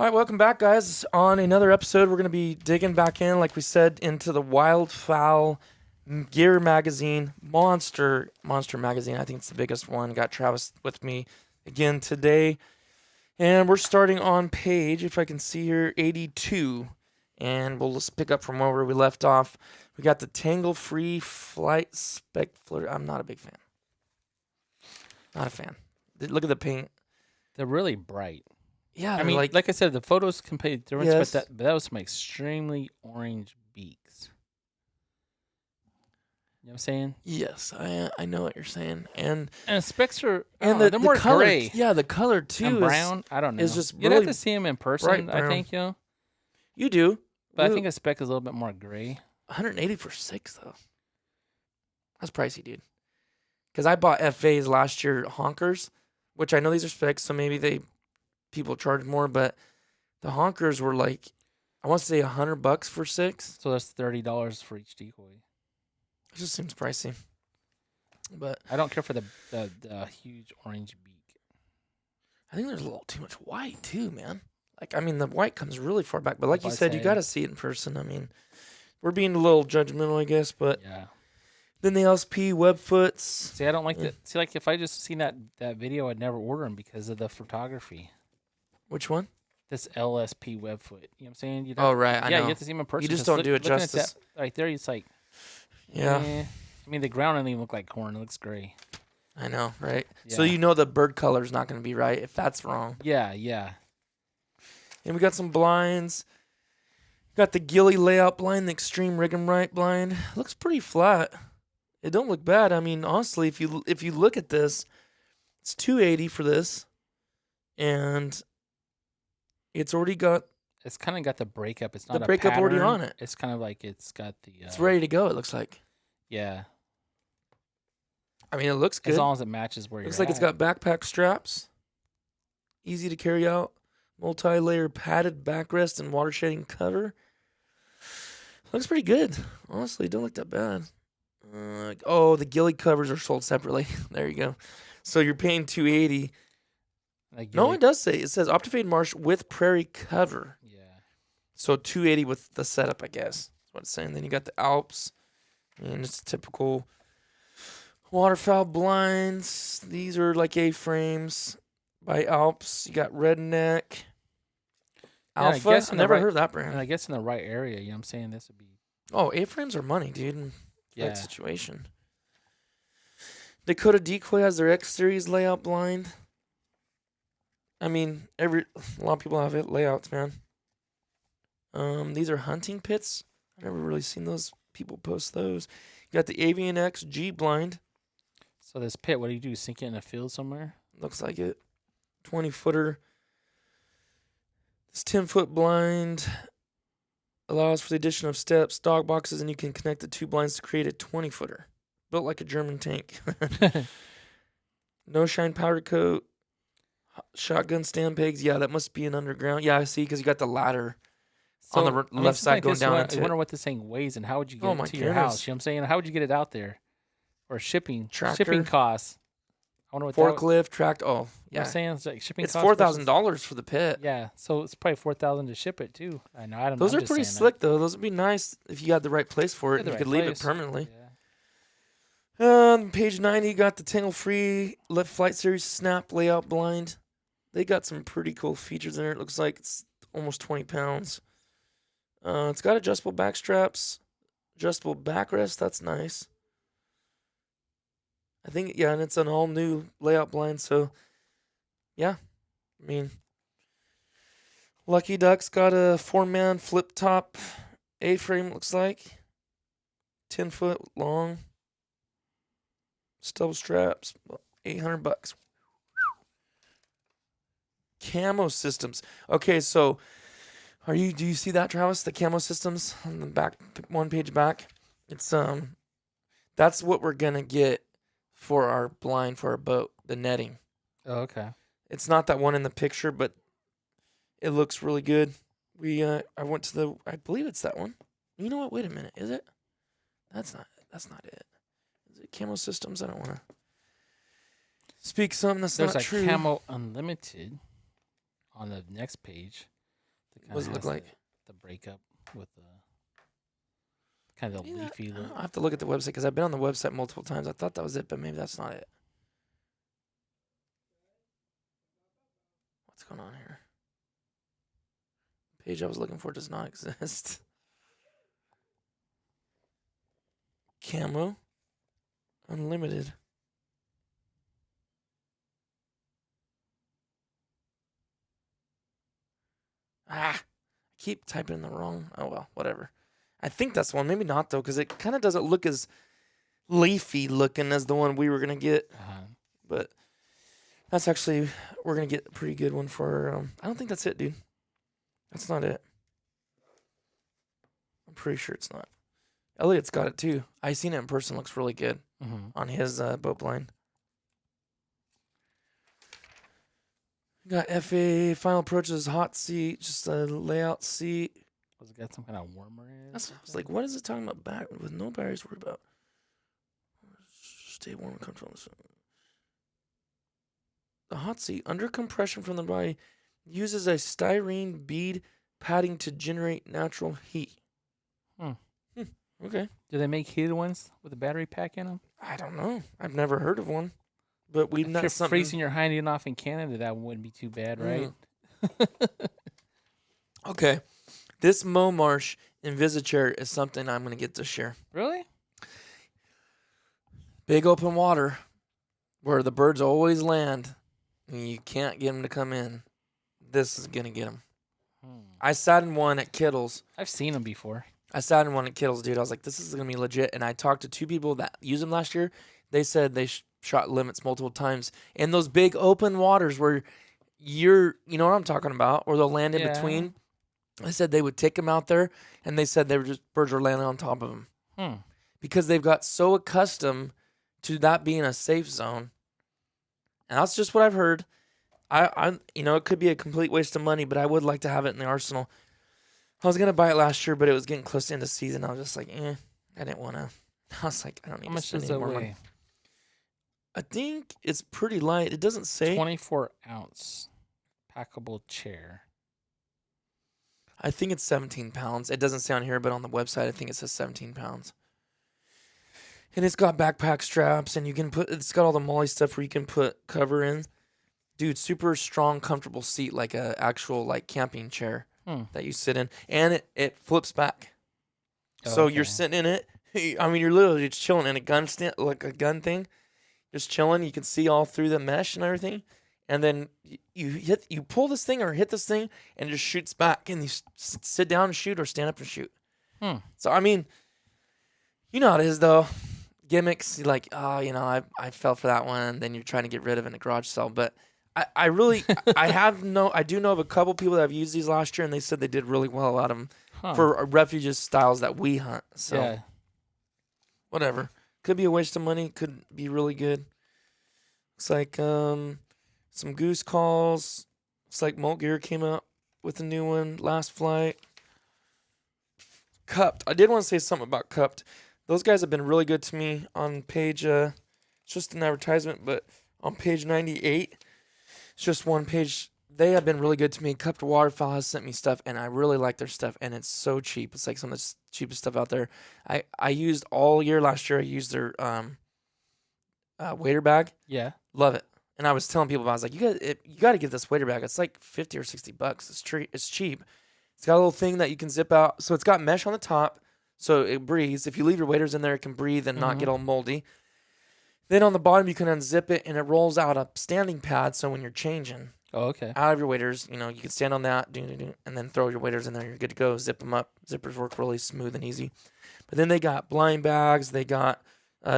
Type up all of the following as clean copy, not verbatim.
All right, welcome back, guys. On another episode, we're going to be digging back in, like we said, into the Wildfowl Gear magazine, Monster magazine. I think it's the biggest one. Got Travis with me again today. And we're starting on page, if I can see here, 82. And we'll just pick up from where we left off. We got the Tangle-Free Flight Spec Floater. I'm not a big fan. Not a fan. Look at the paint. They're really bright. Yeah, I mean, like I said, the photos can pay difference, Yes. but that was some extremely orange beaks. You know what I'm saying? Yes, I know what you're saying. And specs are, they're more color, gray. Yeah, the color too And brown. I don't know. is just You'd really have to see them in person, bright I brown. think, You do. But I think a spec is a little bit more gray. 180 for 6 though. That's pricey, dude. Because I bought FAs last year, honkers, which I know these are specs, so maybe people charge more, but the honkers were like, I want to say $100 for 6. So that's $30 for each decoy. It just seems pricey. But I don't care for the huge orange beak. I think there's a little too much white too, man. Like, I mean, the white comes really far back, but like you said, you got to see it in person. I mean, we're being a little judgmental, I guess, but yeah. Then the LSP webfoots. See, I don't like that. See, like if I just seen that video, I'd never order them because of the photography. Which one? This LSP webfoot. You know what I'm saying? Oh, right. I know. You have to see them in person. You just don't do it justice. Right there, it's like, yeah. I mean, the ground doesn't even look like corn. It looks gray. I know, right? Yeah. So you know the bird color is not going to be right if that's wrong. Yeah. And we got some blinds. Got the Gilly layout blind, the Extreme Rig 'em Right blind. Looks pretty flat. It don't look bad. I mean, honestly, if you look at this, it's $280 for this, and it's already got. It's kind of got the breakup. It's not the breakup already on it. It's kind of like it's got the. It's ready to go. It looks like. Yeah. I mean, it looks good. As long as it matches where looks you're like it's got backpack straps. Easy to carry out. Multi-layer padded backrest and water shedding cover. Looks pretty good. Honestly, don't look that bad. The Gilly covers are sold separately. There you go. So you're paying $280. No, it does say. It says Optifade Marsh with Prairie cover. Yeah. So $280 with the setup, I guess. That's what it's saying. Then you got the Alps. And it's typical waterfowl blinds. These are like A-frames by Alps. You got Redneck. Alpha. I never heard of that brand. And I guess in the right area, you know what I'm saying? This would be. Oh, A-frames are money, dude. In Yeah. that situation. Dakota Decoy has their X-Series layout blind. I mean, a lot of people have it layouts, man. These are hunting pits. I've never really seen those people post those. You got the Avian X G blind. So this pit, what do you do? Sink it in a field somewhere? Looks like it. 20-footer. This 10-foot blind allows for the addition of steps, dog boxes, and you can connect the two blinds to create a 20-footer. Built like a German tank. No shine powder coat. Shotgun stand pegs. Yeah, that must be an underground. Yeah, I see, because you got the ladder on the left side going down into it. I wonder what this thing weighs and how would you get it to your house? You know what I'm saying? How would you get it out there? Or shipping costs. I wonder what forklift, tracked. Oh, yeah. You know what I'm saying? It's like shipping it's costs. $4,000 for the pit. Yeah, so it's probably $4,000 to ship it too. I know. Those are pretty slick though. Those would be nice if you had the right place for it and you could leave it permanently. Page 90, you got the Tangle-Free Left Flight Series Snap layout blind. They got some pretty cool features in there. It looks like it's almost 20 pounds. It's got adjustable back straps, adjustable backrest. That's nice. I think, yeah, and it's an all-new layout blind, so, yeah. I mean, Lucky Duck's got a 4-man flip-top A-frame, looks like. 10-foot long. Stubble straps, $800. Camo systems. Okay, so do you see that, Travis? The camo systems on the back, one page back. It's that's what we're gonna get for our blind for our boat, the netting. Oh, okay. It's not that one in the picture, but it looks really good. I went to I believe it's that one. You know what? Wait a minute. Is it? That's not it. Is it camo systems? I don't want to speak something that's not true. There's a Camo Unlimited on the next page. What does it look like? The breakup with the kind of leafy look. I have to look at the website because I've been on the website multiple times. I thought that was it, but maybe that's not it. What's going on here? The page I was looking for does not exist. Camo. Unlimited. I keep typing in the wrong. Oh, well, whatever. I think that's the one. Maybe not, though, because it kind of doesn't look as leafy looking as the one we were going to get. But that's actually, we're going to get a pretty good one for, I don't think that's it, dude. That's not it. I'm pretty sure it's not. Elliot's got it, too. I seen it in person. Looks really good on his boat blind. Got FA, final approaches, hot seat, just a layout seat. Was it got some kind of warmer in? I was like, what is it talking about? With no batteries to worry about. Stay warm and comfortable. The hot seat, under compression from the body, uses a styrene bead padding to generate natural heat. Okay. Do they make heated ones with a battery pack in them? I don't know. I've never heard of one. But we've not something. Freezing your hind end off in Canada, that wouldn't be too bad, right? Okay. This Mo Marsh Invisichair is something I'm going to get this year. Really? Big open water where the birds always land and you can't get them to come in. This is going to get them. I sat in one at Kittles. I've seen them before. I sat in one at Kittles, dude. I was like, this is going to be legit. And I talked to 2 people that used them last year. They said they shot limits multiple times. In those big open waters where you know what I'm talking about, where they'll land in between. They said they would take them out there, and they said birds were landing on top of them. Because they've got so accustomed to that being a safe zone. And that's just what I've heard. It could be a complete waste of money, but I would like to have it in the arsenal. I was going to buy it last year, but it was getting close to the end of season. I was just like, I didn't want to. I was like, I don't need to spend any more money. I think it's pretty light. It doesn't say. 24-ounce packable chair. I think it's 17 pounds. It doesn't say on here, but on the website, I think it says 17 pounds. And it's got backpack straps, and it's got all the Molly stuff where you can put cover in. Dude, super strong, comfortable seat, like a actual camping chair that you sit in. And it flips back. So you're sitting in it. I mean, you're literally just chilling in a gun stand, like a gun thing. Just chilling. You can see all through the mesh and everything. And then you pull this thing or hit this thing, and it just shoots back. And you sit down and shoot or stand up and shoot. So, I mean, you know how it is, though. Gimmicks, like, I fell for that one. Then you're trying to get rid of it in a garage sale. But I do know of a couple people that have used these last year, and they said they did really well out of them for refuges styles that we hunt. So, whatever. Could be a waste of money. Could be really good. Looks like some goose calls. Looks like Molt Gear came out with a new one last flight. Cupped. I did want to say something about Cupped. Those guys have been really good to me on page, it's just an advertisement, but on page 98, it's just one page. They have been really good to me. Cupped Waterfowl has sent me stuff, and I really like their stuff, and it's so cheap. It's like some of the cheapest stuff out there. I used all year last year. I used their wader bag. Yeah. Love it. And I was telling people about it. I was like, you got to get this wader bag. It's like $50 or $60. It's cheap. It's got a little thing that you can zip out. So it's got mesh on the top, so it breathes. If you leave your waders in there, it can breathe and not get all moldy. Then on the bottom, you can unzip it, and it rolls out a standing pad. So when you're changing out of your waders, you can stand on that, and then throw your waders in there. You're good to go. Zip them up. Zippers work really smooth and easy. But then they got blind bags. They got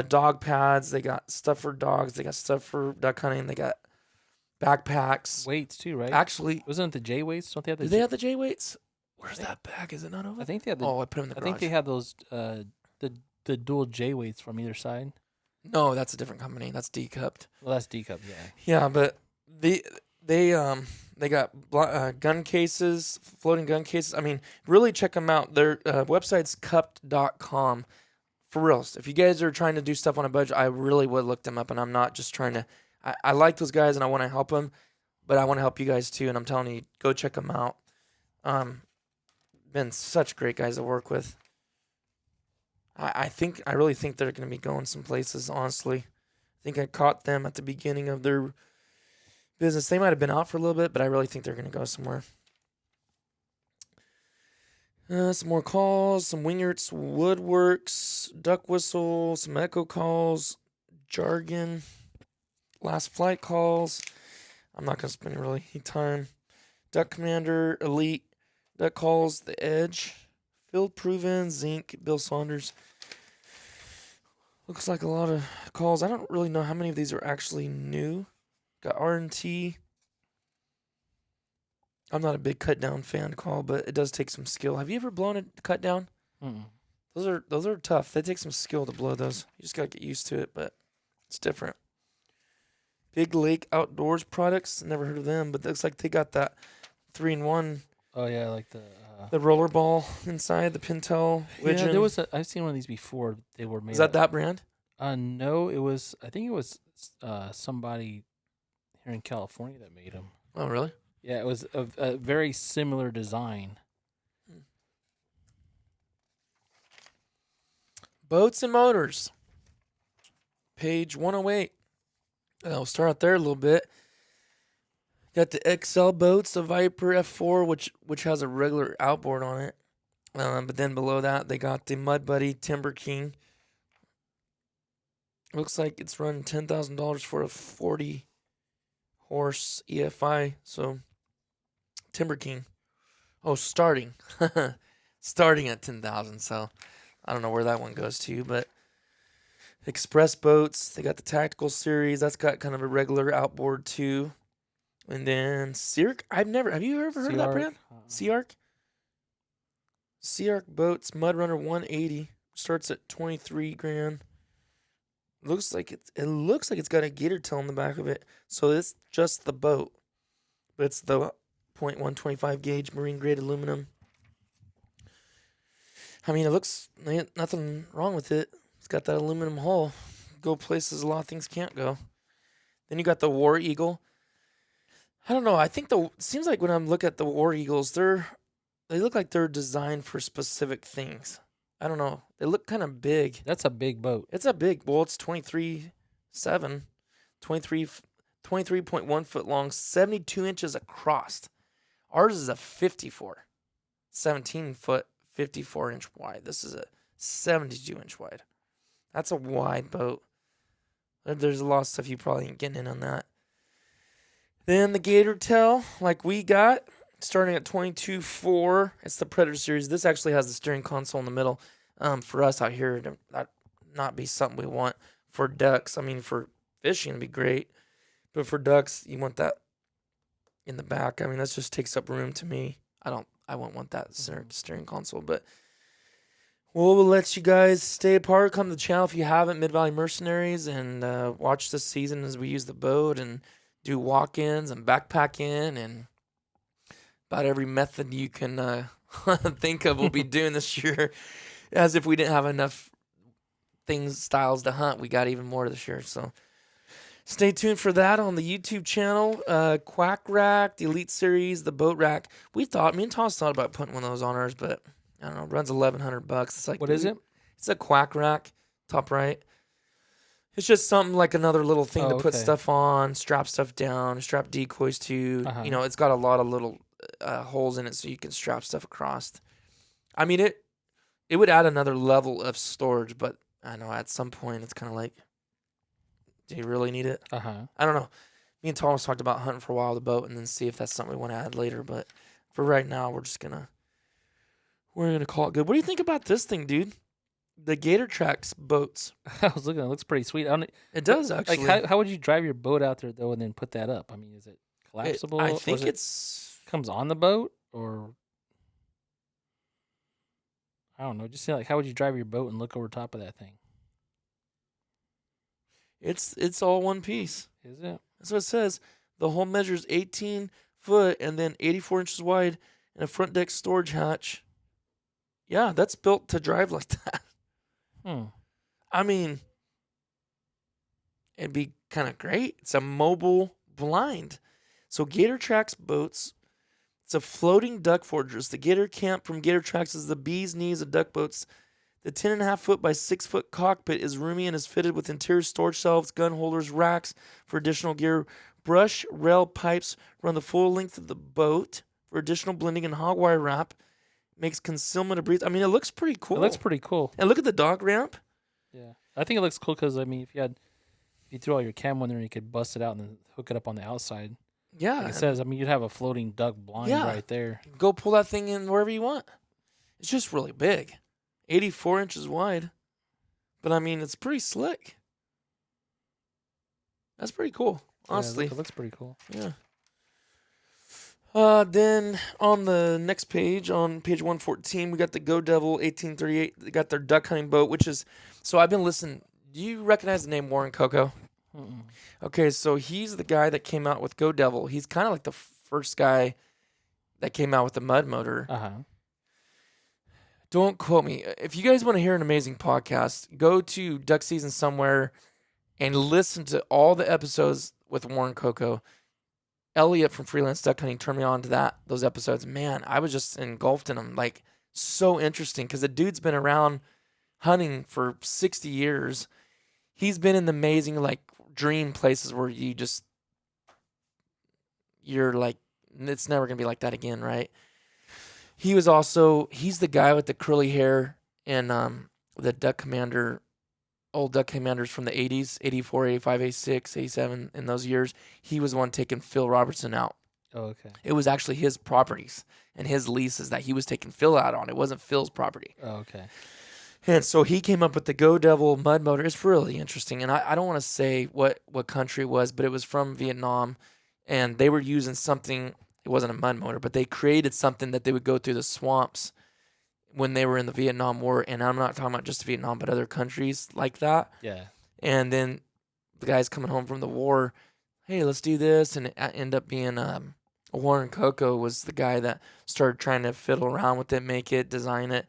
dog pads. They got stuff for dogs. They got stuff for duck hunting. They got backpacks. Weights too, right? Actually, wasn't it the J weights? Don't they have the? Do they have the J weights? Where's that bag? Is it not over? I think they have. I put them in the garage. I think they have those the dual J weights from either side. No, that's a different company. That's D-Cupped. Well, that's D-Cupped, yeah. Yeah, but they got gun cases, floating gun cases. I mean, really check them out. Their website's cupped.com. For reals. If you guys are trying to do stuff on a budget, I really would look them up, and I'm not just trying to. I like those guys, and I want to help them, but I want to help you guys too, and I'm telling you, go check them out. Been such great guys to work with. I really think they're going to be going some places, honestly. I think I caught them at the beginning of their business. They might have been out for a little bit, but I really think they're going to go somewhere. Some more calls, some Wingerts, Woodworks, Duck Whistle, some Echo calls, Jargon, Last Flight calls. I'm not going to spend really any time. Duck Commander, Elite, Duck Calls, The Edge, Field Proven, Zinc, Bill Saunders. Looks like a lot of calls. I don't really know how many of these are actually new. Got R&T. I'm not a big cut down fan call, but it does take some skill. Have you ever blown a cut down? Those are tough. They take some skill to blow those. You just gotta get used to it, but it's different. Big Lake Outdoors Products. Never heard of them, but it looks like they got that 3-in-1. Oh yeah, like the roller ball inside the Pintail. Yeah, there was. I've seen one of these before. They were made. Is that brand? No, it was. I think it was somebody here in California that made them. Oh, really? Yeah, it was a very similar design. Boats and motors. Page 108. I'll start out there a little bit. Got the XL boats, the Viper F4, which has a regular outboard on it. But then below that, they got the Mud Buddy Timber King. Looks like it's running $10,000 for a 40-horse EFI. So, Timber King. Oh, starting. Starting at $10,000. So, I don't know where that one goes to, but Express boats. They got the Tactical Series. That's got kind of a regular outboard too. And then Seark. Have you ever heard of that brand? Seark. Seark boats. Mudrunner 180 starts at $23,000. Looks like it's got a gator tail on the back of it. So it's just the boat, but it's the .125 gauge marine grade aluminum. I mean, it looks nothing wrong with it. It's got that aluminum hull. Go places a lot of things can't go. Then you got the War Eagle. I don't know. I think seems like when I'm looking at the War Eagles, they look like they're designed for specific things. I don't know. They look kind of big. That's a big boat. It's a big. Well, it's 23.7, 23.1 foot long, 72 inches across. Ours is a 54, 17 foot, 54 inch wide. This is a 72 inch wide. That's a wide boat. There's a lot of stuff you probably ain't getting in on that. Then the Gator tail, like we got, starting at $22,400. It's the Predator series. This actually has the steering console in the middle. For us out here, that not be something we want. For ducks, I mean, for fishing, it'd be great. But for ducks, you want that in the back. I mean, that just takes up room to me. I won't want that steering console, but we'll let you guys stay apart. Come to the channel if you haven't, Mid-Valley Mercenaries, and watch this season as we use the boat and do walk-ins and backpack-in and about every method you can think of we'll be doing this year. As if we didn't have enough styles to hunt, we got even more this year. So stay tuned for that on the YouTube channel. Quack Rack, the Elite Series, the Boat Rack. Me and Thomas thought about putting one of those on ours, but I don't know. It runs $1,100. It's like, what is it? It's a Quack Rack, top right. It's just something like another little thing to put stuff on, strap stuff down, strap decoys to. You know, it's got a lot of little holes in it so you can strap stuff across. I mean, it would add another level of storage, but I know at some point it's kind of like, do you really need it? I don't know. Me and Thomas talked about hunting for a while the boat and then see if that's something we want to add later. But for right now, we're gonna call it good. What do you think about this thing, dude? The Gator Tracks boats. I was looking. It looks pretty sweet. It does, actually. Like, how would you drive your boat out there, though, and then put that up? I mean, is it collapsible? I think it comes on the boat, or I don't know. Just say, like, how would you drive your boat and look over top of that thing? It's all one piece. Is it? That's what it says. The hull measures 18 foot and then 84 inches wide and a front deck storage hatch. Yeah, that's built to drive like that. I mean, it'd be kind of great. It's a mobile blind. So Gator Tracks boats It's a floating duck fortress. The Gator camp from Gator Tracks is the bee's knees of duck boats. The 10.5 foot by 6 foot cockpit is roomy and is fitted with interior storage shelves, gun holders, racks for additional gear. Brush rail pipes run the full length of the boat for additional blending, and hog wire wrap makes concealment of breeze. I mean, it looks pretty cool. It looks pretty cool. And look at the dock ramp. Yeah, I think it looks cool because, I mean, if you threw all your camo in there, you could bust it out and then hook it up on the outside. Yeah. Like it says, I mean, you'd have a floating duck blind right there. Go pull that thing in wherever you want. It's just really big. 84 inches wide. But, I mean, it's pretty slick. That's pretty cool, honestly. Yeah, it looks pretty cool. Yeah. Then on the next page, on page 114, we got the Go Devil 1838. They got their duck hunting boat, which is... So I've been listening. Do you recognize the name Warren Coco? Mm-mm. Okay, so he's the guy that came out with Go Devil. He's kind of like the first guy that came out with the mud motor. Uh-huh. Don't quote me. If you guys want to hear an amazing podcast, go to Duck Season Somewhere and listen to all the episodes with Warren Coco. Elliot from Freelance Duck Hunting turned me on to those episodes. Man, I was just engulfed in them. Like, so interesting because the dude's been around hunting for 60 years. He's been in the amazing, like, dream places where you're like, it's never going to be like that again, right? He's the guy with the curly hair and the Duck Commander, old Duck Commanders from the 80s, 84, 85, 86, 87, in those years. He was the one taking Phil Robertson out. Oh, okay. It was actually his properties and his leases that he was taking Phil out on. It wasn't Phil's property. Oh, okay. And so he came up with the Go Devil mud motor. It's really interesting. And I don't want to say what country it was, but it was from Vietnam. And they were using something, it wasn't a mud motor, but they created something that they would go through the swamps when they were in the Vietnam War. And I'm not talking about just Vietnam, but other countries like that. Yeah. And then the guys coming home from the war, hey, let's do this. And it ended up being Warren Coco was the guy that started trying to fiddle around with it, make it, design it.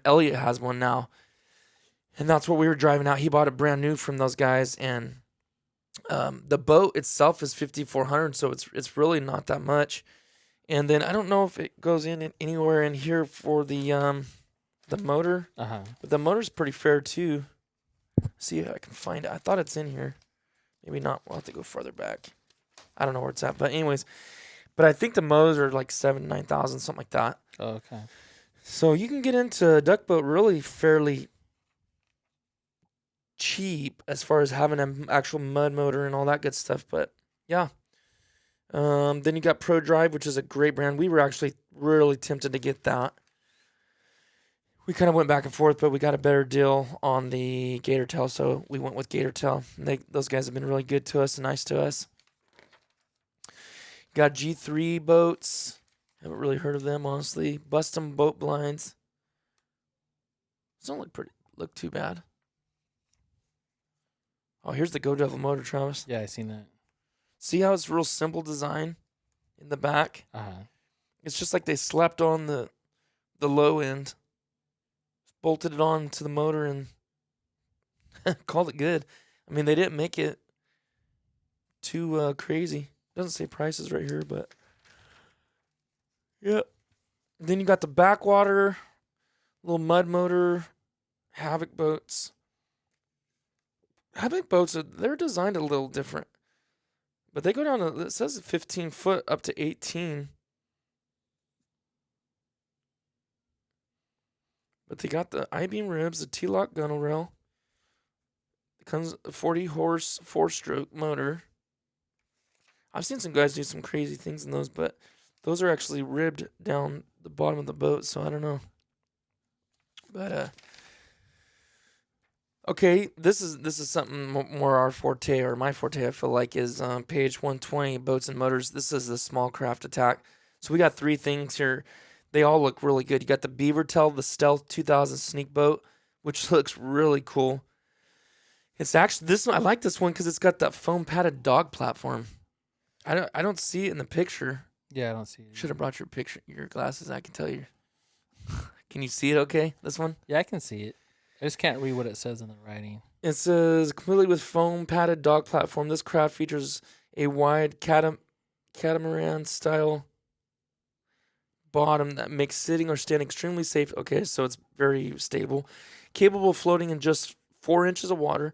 Elliot has one now, and that's what we were driving out. He bought it brand new from those guys, and the boat itself is 5,400, so it's really not that much. And then I don't know if it goes in anywhere in here for the motor, but the motor's pretty fair too. See if I can find it. I thought it's in here, maybe not. We'll have to go further back. I don't know where it's at, but anyways, but I think the motors are like 9,000, something like that. Oh, okay. So you can get into a duck boat really fairly cheap as far as having an actual mud motor and all that good stuff. But yeah. Then you got Pro Drive, which is a great brand. We were actually really tempted to get that. We kind of went back and forth, but we got a better deal on the Gator Tail, so we went with Gator Tail. Those guys have been really good to us and nice to us. Got G3 boats. Haven't really heard of them, honestly. Bustum boat blinds. Those don't look too bad. Oh, here's the Go Devil motor, Travis. Yeah, I seen that. See how it's real simple design in the back? It's just like they slapped on the low end, bolted it on to the motor, and called it good. I mean, they didn't make it too crazy. Doesn't say prices right here, but yeah. Then you got the backwater, little mud motor, Havoc boats. Havoc boats, they're designed a little different. But they go down to, it says 15 foot up to 18. But they got the I-beam ribs, the T-lock gunnel rail. It comes a 40 horse 4-stroke motor. I've seen some guys do some crazy things in those, but those are actually ribbed down the bottom of the boat, so I don't know. But okay, this is something more our forte, or my forte, I feel like, is page 120, boats and motors. This is the small craft attack. So we got 3 things here. They all look really good. You got the Beaver Tail, the Stealth 2000 sneak boat, which looks really cool. It's actually this one. I like this one because it's got that foam padded dog platform. I don't see it in the picture. Yeah, I don't see it. Should have brought your glasses. I can tell you. Can you see it? Okay, this one. Yeah, I can see it. I just can't read what it says in the writing. It says, completely with foam padded dog platform, this craft features a wide catamaran style bottom that makes sitting or standing extremely safe. Okay, so it's very stable. Capable of floating in just 4 inches of water.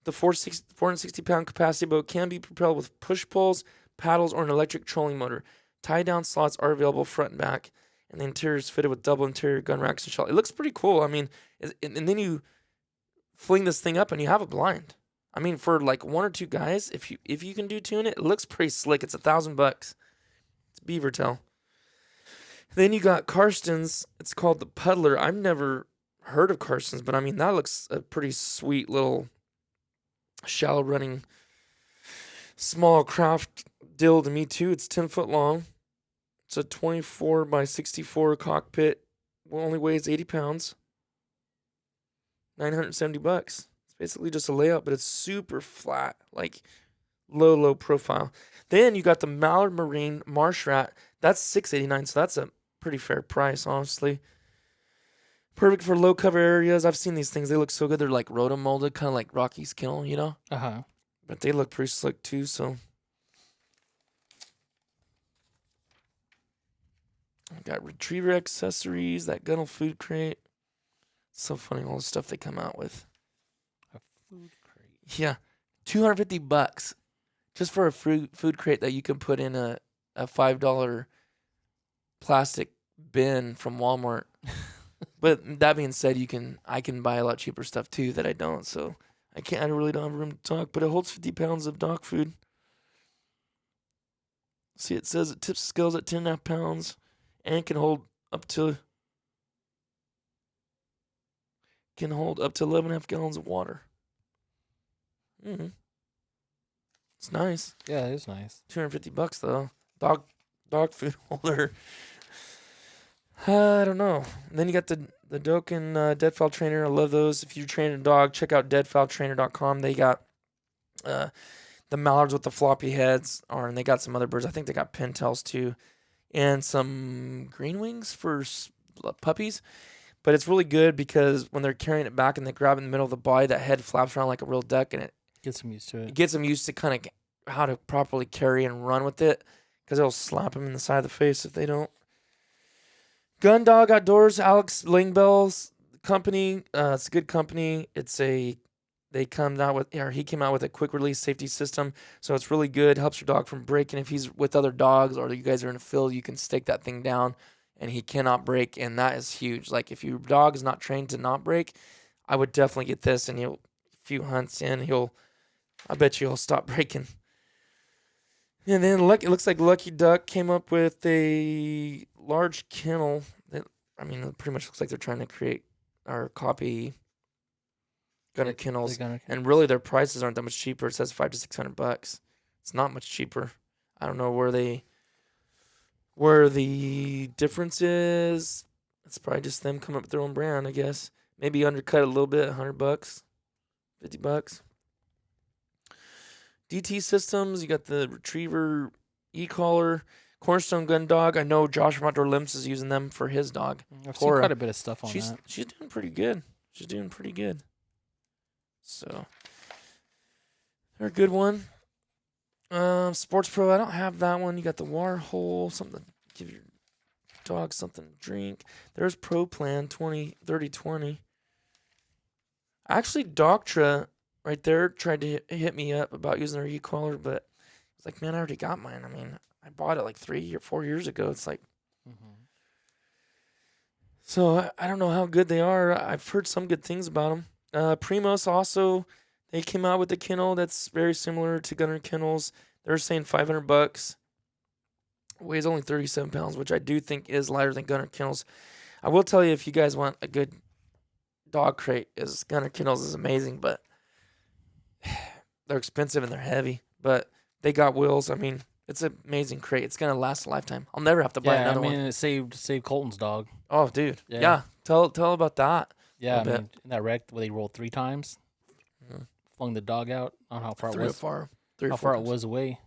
The 460-pound capacity boat can be propelled with push poles, paddles, or an electric trolling motor. Tie-down slots are available front and back, and the interior is fitted with double interior gun racks and shell. It looks pretty cool. I mean, and then you fling this thing up and you have a blind. I mean, for like 1 or 2 guys, if you can do two in it, it looks pretty slick. It's $1,000. It's beaver tail. Then you got Karsten's. It's called the Puddler. I've never heard of Karsten's, but I mean, that looks a pretty sweet little shallow running small craft deal to me too. It's 10 foot long. It's a 24 by 64 cockpit. Only weighs 80 pounds. $970. It's basically just a layout, but it's super flat, like low profile. Then you got the Mallard Marine Marsh Rat. That's $689, so that's a pretty fair price, honestly. Perfect for low cover areas. I've seen these things. They look so good. They're like rotomolded, kind of like Rocky's Kennel, you know? Uh-huh. But they look pretty slick too, so. I got retriever accessories, that Gunnel food crate. It's so funny, all the stuff they come out with. A food crate. Yeah. $250 just for a food crate that you can put in a $5 plastic bin from Walmart. But that being said, I can buy a lot cheaper stuff too that I don't, so I really don't have room to talk, but it holds 50 pounds of dog food. See, it says it tips the scales at 10.5 pounds and can hold up to 11.5 gallons of water. Mm-hmm. It's nice. Yeah, it is nice. $250 though. Dog food holder. I don't know. And then you got the Doken Deadfall Trainer. I love those. If you're training a dog, check out deadfowltrainer.com. They got the mallards with the floppy heads, and they got some other birds. I think they got pintails too, and some green wings for puppies. But it's really good because when they're carrying it back and they grab it in the middle of the body, that head flaps around like a real duck, and it gets them used to it. It gets them used to kind of how to properly carry and run with it, because it'll slap them in the side of the face if they don't. Gun Dog Outdoors, Alex Lingbell's company. It's a good company. He came out with a quick release safety system, so it's really good. Helps your dog from breaking. If he's with other dogs or you guys are in a field, you can stake that thing down, and he cannot break, and that is huge. Like if your dog is not trained to not break, I would definitely get this, and a few hunts in, I bet you he'll stop breaking. And then it looks like Lucky Duck came up with a large kennel. It pretty much looks like they're trying to create or copy Gunner Kennels. And really their prices aren't that much cheaper. It says $500 to $600. It's not much cheaper. I don't know where the difference is. It's probably just them coming up with their own brand, I guess. Maybe undercut a little bit, $100, $50. DT Systems, you got the Retriever e-collar, Cornerstone Gun Dog. I know Josh from Outdoor Limps is using them for his dog. I've seen quite a bit of stuff on that. She's doing pretty good. So, they're a good one. Sports Pro, I don't have that one. You got the Warhol, something to give your dog something to drink. There's Pro Plan 20-30-20. Actually, Doctra right there tried to hit me up about using their e-collar, but I was like, man, I already got mine. I bought it like 3 or 4 years ago. It's like, So I don't know how good they are. I've heard some good things about them. Primos also, they came out with a kennel that's very similar to Gunner Kennels. They're saying $500. Weighs only 37 pounds, which I do think is lighter than Gunner Kennels. I will tell you, if you guys want a good dog crate, Gunner Kennels is amazing, but they're expensive and they're heavy. But they got wheels. It's an amazing crate. It's gonna last a lifetime. I'll never have to buy another one. It saved Colton's dog. Oh, dude. Yeah. Tell about that. Yeah, in that wreck where they rolled 3 times, flung the dog out. I don't know how far it was. How far it was away.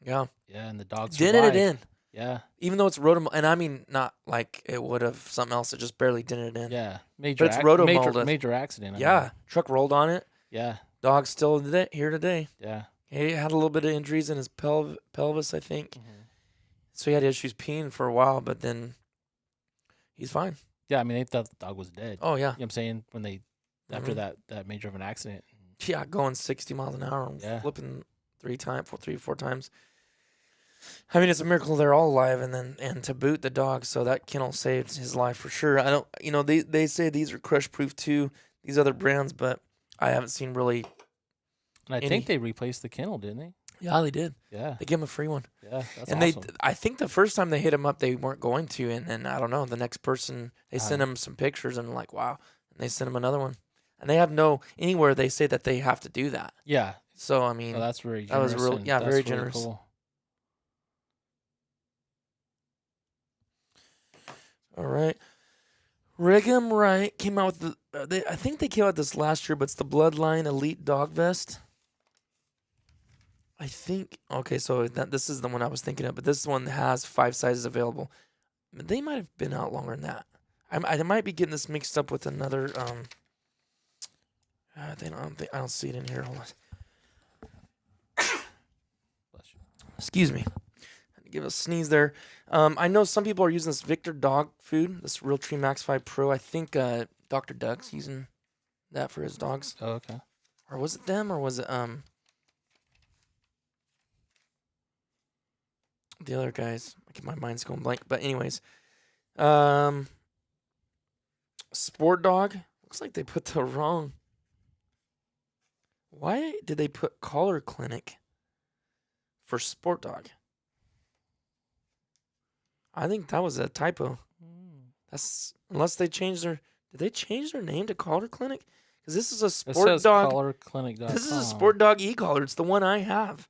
Yeah. Yeah, and the dog dented it in. Yeah. Even though it's rotom, and not like it would have something else. It just barely dented it in. Yeah. But it's rotomolded. Major accident. Truck rolled on it. Yeah. Dog's still here today. Yeah. He had a little bit of injuries in his pelvis, I think. So he had issues peeing for a while, but then he's fine. Yeah, I mean, they thought the dog was dead. Oh, yeah. You know what I'm saying? When they, after that major of an accident. Yeah, going 60 miles an hour and flipping 3 or 4 times. I mean, it's a miracle they're all alive, and to boot the dog, so that kennel saved his life for sure. I don't, they say these are crush proof too, these other brands, but I haven't seen really. And I think they replaced the kennel, didn't they? Yeah, they did. Yeah, they gave him a free one. Yeah, that's and awesome. I think the first time they hit him up, they weren't going to, and then I don't know, the next person they sent him some pictures and like wow, and they sent him another one, and they have anywhere they say that they have to do that. Yeah. So I mean, that's very generous. That was very generous. Cool. All right. Rig'em Right came out with I think they came out this last year, but it's the Bloodline Elite Dog Vest. I think, okay, so this is the one I was thinking of, but this one has 5 sizes available. They might have been out longer than that. I might be getting this mixed up with another, I don't see it in here. Hold on. Excuse me. Give a sneeze there. I know some people are using this Victor dog food, this Realtree Max 5 Pro. I think Dr. Doug's using that for his dogs. Oh, okay. Or was it them, or was it the other guys? My mind's going blank. But anyways, Sport Dog. Looks like they put the wrong. Why did they put Collar Clinic for Sport Dog? I think that was a typo. That's unless they changed their. Did they change their name to Collar Clinic? Because this is a Sport Dog. CollarClinic.com. This is a Sport Dog e-collar. It's the one I have.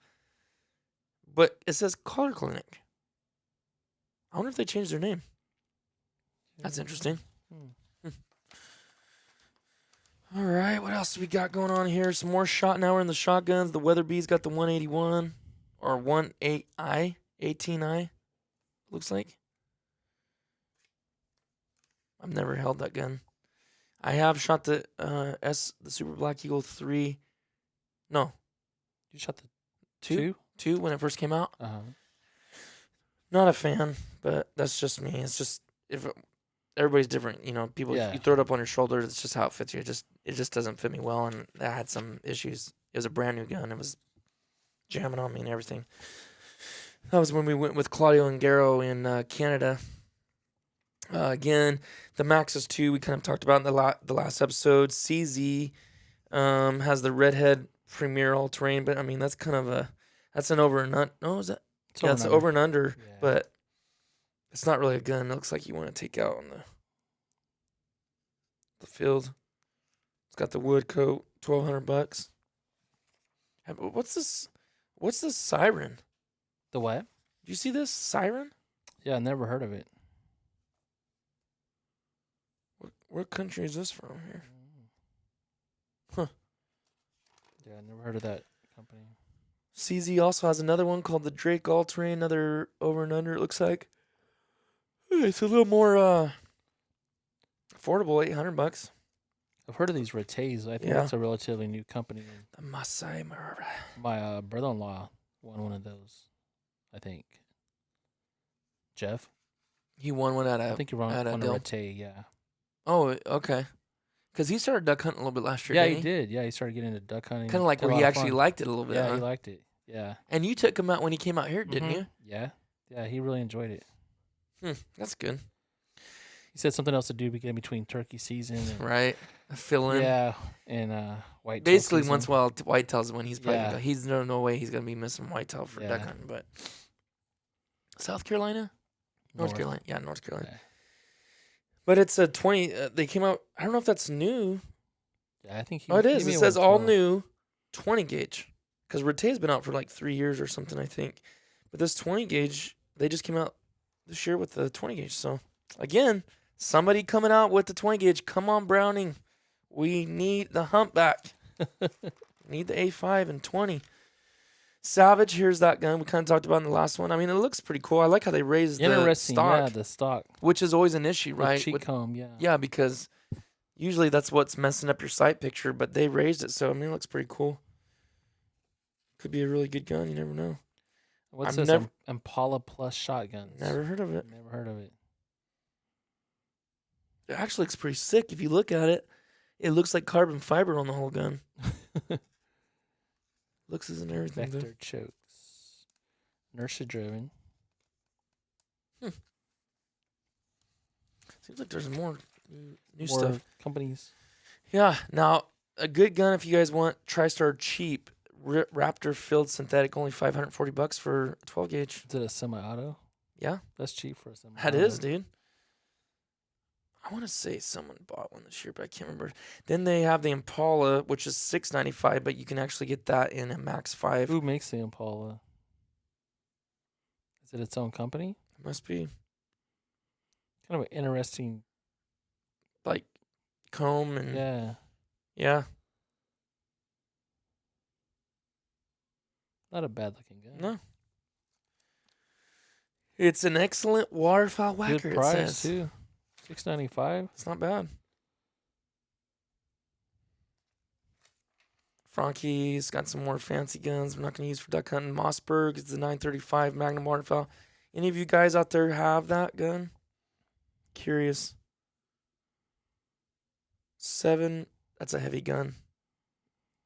But it says Collar Clinic. I wonder if they changed their name. That's interesting. All right, what else do we got going on here? Some more shot. Now we're in the shotguns. The Weatherby's got the 181 or 18i. Looks like. I've never held that gun. I have shot the the Super Black Eagle 3. No. You shot the 2 when it first came out. Uh-huh. Not a fan, but that's just me. It's just everybody's different, people you throw it up on your shoulder, it's just how it fits you. It just doesn't fit me well, and I had some issues. It was a brand new gun. It was jamming on me and everything. That was when we went with Claudio and Garo in Canada. Again, the Maxxis 2 we kind of talked about in the last episode. CZ has the Redhead Premier All-Terrain, but I mean that's kind of that's an over and under. No, is that? Yeah, it's over and under, but it's not really a gun. It looks like you want to take out on the field. It's got the wood coat, $1,200. What's this? What's this siren? The what? Do you see this siren? Yeah, I never heard of it. What country is this from here? Huh. Yeah, I never heard of that company. CZ also has another one called the Drake All-Terrain, another over and under, it looks like. It's a little more affordable, $800. I've heard of these Rates. I think that's a relatively new company. The Masai Mara. My brother-in-law won one of those, I think. Jeff? He won one at I think he won a Rate, yeah. Oh, okay. Because he started duck hunting a little bit last year, Yeah, he did. Yeah, he started getting into duck hunting. Kind of like where he actually liked it a little bit, Yeah, he liked it. Yeah. And you took him out when he came out here, didn't you? Yeah. Yeah, he really enjoyed it. That's good. He said something else to do in between turkey season. And, right. Fill in. Yeah, and whitetail basically, season. once whitetail's when he's probably going to go. He's no way he's going to be missing whitetail for duck hunting. But South Carolina? North Carolina. Yeah, North Carolina. Yeah. But it's a 20. They came out. I don't know if that's new. Yeah, I think it is. It says all new 20 gauge. Because Rate's been out for like 3 years or something, I think. But this 20 gauge, they just came out this year with the 20 gauge. So, again, somebody coming out with the 20 gauge. Come on, Browning. We need the humpback. Need the A5 and 20. Savage, here's that gun we kind of talked about in the last one. I mean, it looks pretty cool. I like how they raised the stock. Yeah, the stock. Which is always an issue, right? Cheek comb, yeah. Yeah, because usually that's what's messing up your sight picture, but they raised it, so I mean, it looks pretty cool. Could be a really good gun. You never know. What's this? Impala Plus shotguns. Never heard of it. Never heard of it. It actually looks pretty sick if you look at it. It looks like carbon fiber on the whole gun. Looks as in everything. Vector chokes. Inertia driven. Seems like there's more new stuff. Companies. Yeah. Now, a good gun if you guys want TriStar cheap. Raptor filled synthetic, only $540 for a 12 gauge. Is it a semi-auto? Yeah. That's cheap for a semi-auto. That is, dude. I want to say someone bought one this year, but I can't remember. Then they have the Impala, which is $695, but you can actually get that in a Max 5. Who makes the Impala? Is it its own company? It must be. Kind of an interesting, like, comb and yeah. Not a bad looking gun. No. It's an excellent waterfowl whacker. Good price it says. Too. $695. It's not bad. Frankie's got some more fancy guns we're not going to use for duck hunting. Mossberg is the 935 Magnum waterfowl. Any of you guys out there have that gun? Curious. 7. That's a heavy gun.